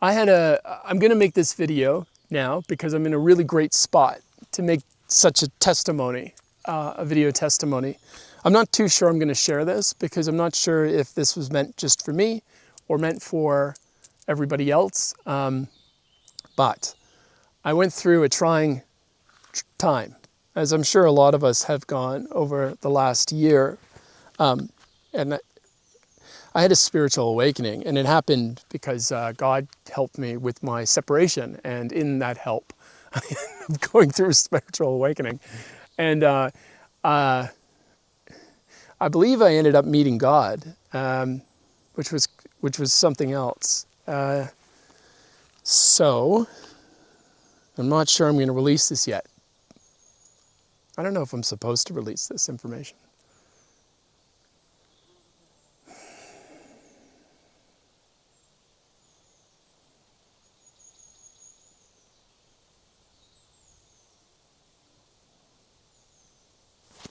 I'm going to make this video now because I'm in a really great spot to make such a testimony, a video testimony. I'm not too sure I'm going to share this because I'm not sure if this was meant just for me or meant for everybody else. But I went through a trying time, as I'm sure a lot of us have gone over the last year. And I had a spiritual awakening, and it happened because God helped me with my separation, and in that help, I'm going through a spiritual awakening. And I believe I ended up meeting God, which was something else. So I'm not sure I'm going to release this yet. I don't know if I'm supposed to release this information.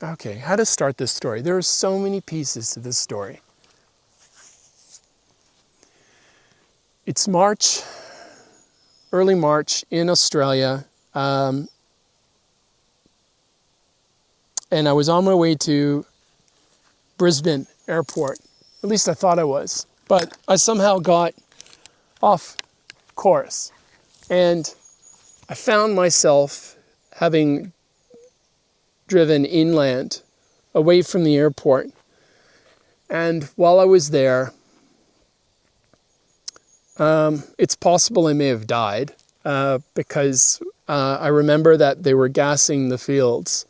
Okay, how to start this story? There are so many pieces to this story. It's March, early March in Australia, and I was on my way to Brisbane Airport. At least I thought I was, but I somehow got off course, and I found myself having driven inland away from the airport. And while I was there, it's possible I may have died because I remember that they were gassing the fields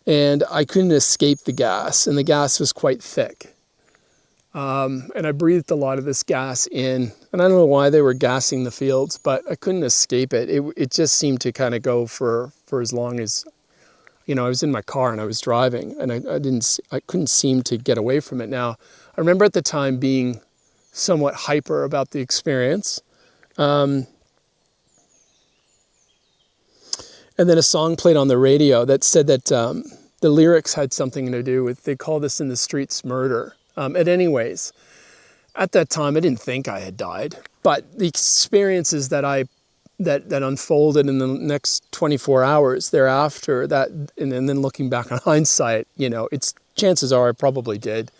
and I couldn't escape the gas, and the gas was quite thick. And I breathed a lot of this gas in, and I don't know why they were gassing the fields, but I couldn't escape it. It just seemed to kind of go for as long as, I was in my car and I was driving, and I couldn't seem to get away from it. Now, I remember at the time being somewhat hyper about the experience. And then a song played on the radio that said that the lyrics had something to do with, they call this in the streets murder. Anyways, at that time, I didn't think I had died, but the experiences that unfolded in the next 24 hours thereafter, and then looking back on hindsight, chances are I probably did.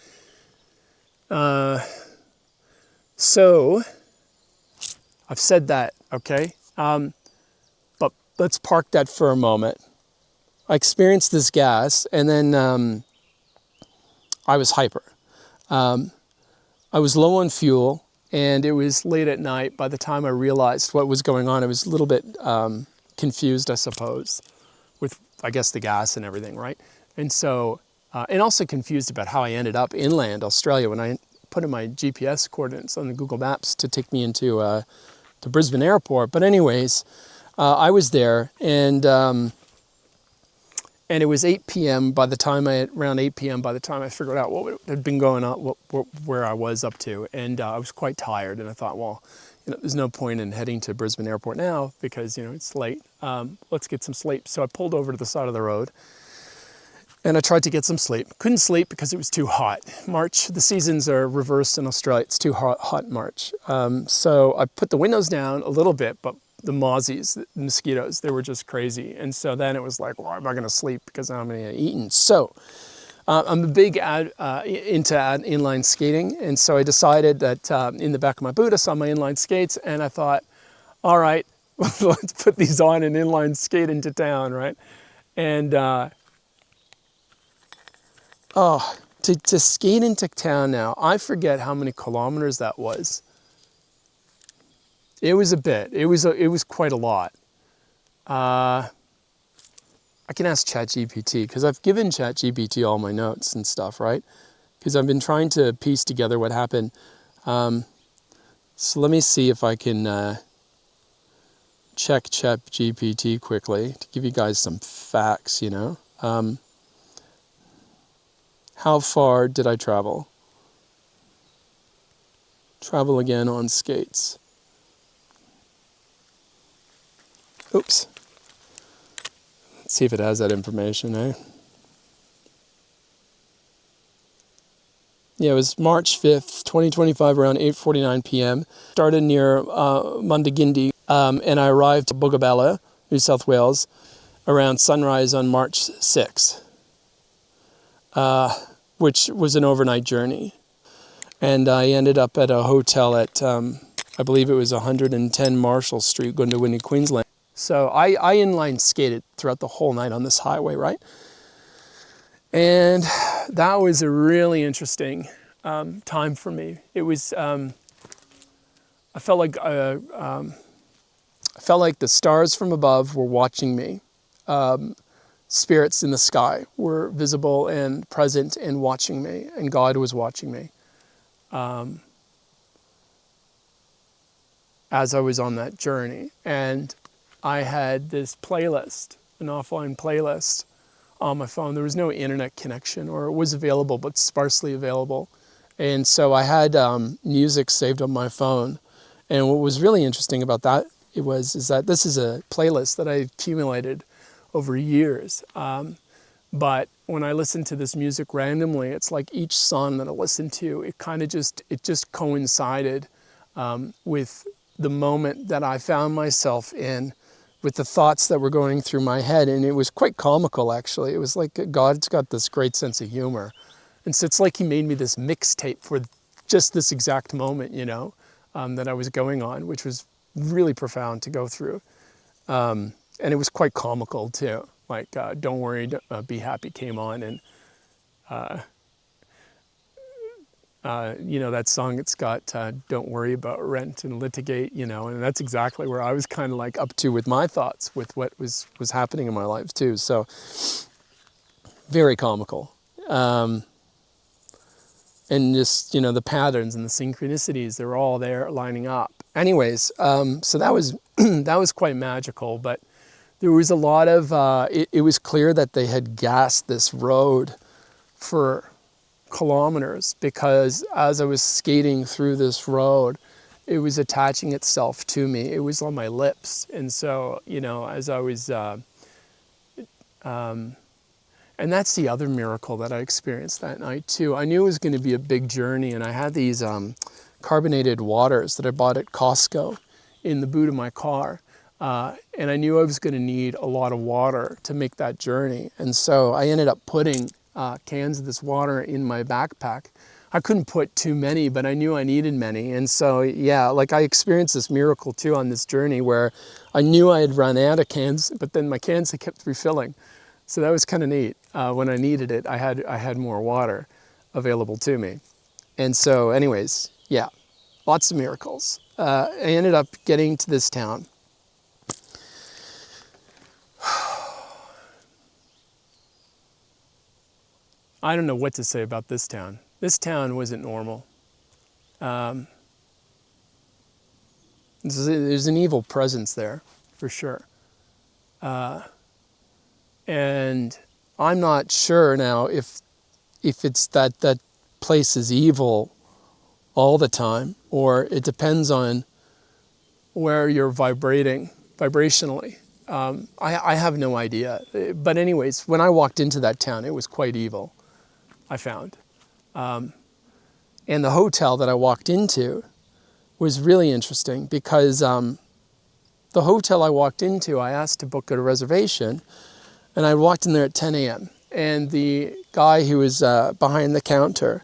So I've said that, okay? But let's park that for a moment. I experienced this gas, and then I was hyper. I was low on fuel, and it was late at night. By the time I realized what was going on, I was a little bit confused, I suppose, with, I guess, the gas and everything, right? And so, and also confused about how I ended up inland Australia when I put in my GPS coordinates on the Google Maps to take me into to Brisbane Airport. But anyways, I was there, and it was 8 p.m. around 8 p.m. by the time I figured out what had been going on, where I was up to. And I was quite tired, and I thought, well, there's no point in heading to Brisbane Airport now because, it's late. Let's get some sleep. So I pulled over to the side of the road, and I tried to get some sleep. Couldn't sleep because it was too hot. March, the seasons are reversed in Australia. It's too hot in March. So I put the windows down a little bit, but the mozzies, the mosquitoes, they were just crazy. And so then it was like, well, I'm not going to sleep because I'm going to get eaten. So I'm a big into inline skating. And so I decided that in the back of my boot, I saw my inline skates, and I thought, all right, let's put these on and inline skate into town, right? And to skate into town now, I forget how many kilometers that was. It was a bit. It was quite a lot. I can ask ChatGPT because I've given ChatGPT all my notes and stuff, right? Because I've been trying to piece together what happened. So let me see if I can check ChatGPT quickly to give you guys some facts, How far did I travel? Travel again on skates. Oops. Let's see if it has that information, eh? Yeah, it was March 5th, 2025, around 8:49 p.m. Started near Mundagindi, and I arrived at Bogabella, New South Wales, around sunrise on March 6th, which was an overnight journey. And I ended up at a hotel at, I believe it was 110 Marshall Street, Goondiwindi, Queensland. So I inline skated throughout the whole night on this highway, right? And that was a really interesting time for me. It was, I felt like the stars from above were watching me. Spirits in the sky were visible and present and watching me, and God was watching me as I was on that journey. And I had this playlist, an offline playlist on my phone. There was no internet connection, or it was available, but sparsely available. And so I had music saved on my phone. And what was really interesting about that is that this is a playlist that I accumulated over years. But when I listen to this music randomly, it's like each song that I listen to, it just coincided with the moment that I found myself in, with the thoughts that were going through my head. And it was quite comical, actually. It was like God's got this great sense of humor. And so it's like he made me this mixtape for just this exact moment, that I was going on, which was really profound to go through. And it was quite comical too. Like, Don't Worry, Be Happy came on, and that song, it's got Don't Worry About Rent and Litigate, and that's exactly where I was kind of like up to with my thoughts, with what was happening in my life too. So very comical. And just, the patterns and the synchronicities, they're all there lining up. Anyways, so that was that was quite magical, but there was a lot of, it was clear that they had gassed this road for kilometers, because as I was skating through this road, it was attaching itself to me. It was on my lips. And so, as I was, and that's the other miracle that I experienced that night too. I knew it was going to be a big journey, and I had these carbonated waters that I bought at Costco in the boot of my car. And I knew I was going to need a lot of water to make that journey. And so I ended up putting cans of this water in my backpack. I couldn't put too many, but I knew I needed many. And so, yeah, like I experienced this miracle too on this journey, where I knew I had run out of cans, but then my cans had kept refilling. So that was kind of neat. When I needed it, I had more water available to me. And so anyways, yeah, lots of miracles. I ended up getting to this town. I don't know what to say about this town. This town wasn't normal. There's an evil presence there, for sure. And I'm not sure now if it's that place is evil all the time, or it depends on where you're vibrationally. I have no idea. But anyways, when I walked into that town, it was quite evil, I found. And the hotel that I walked into was really interesting, because the hotel I walked into, I asked to book a reservation, and I walked in there at 10 a.m. And the guy who was behind the counter,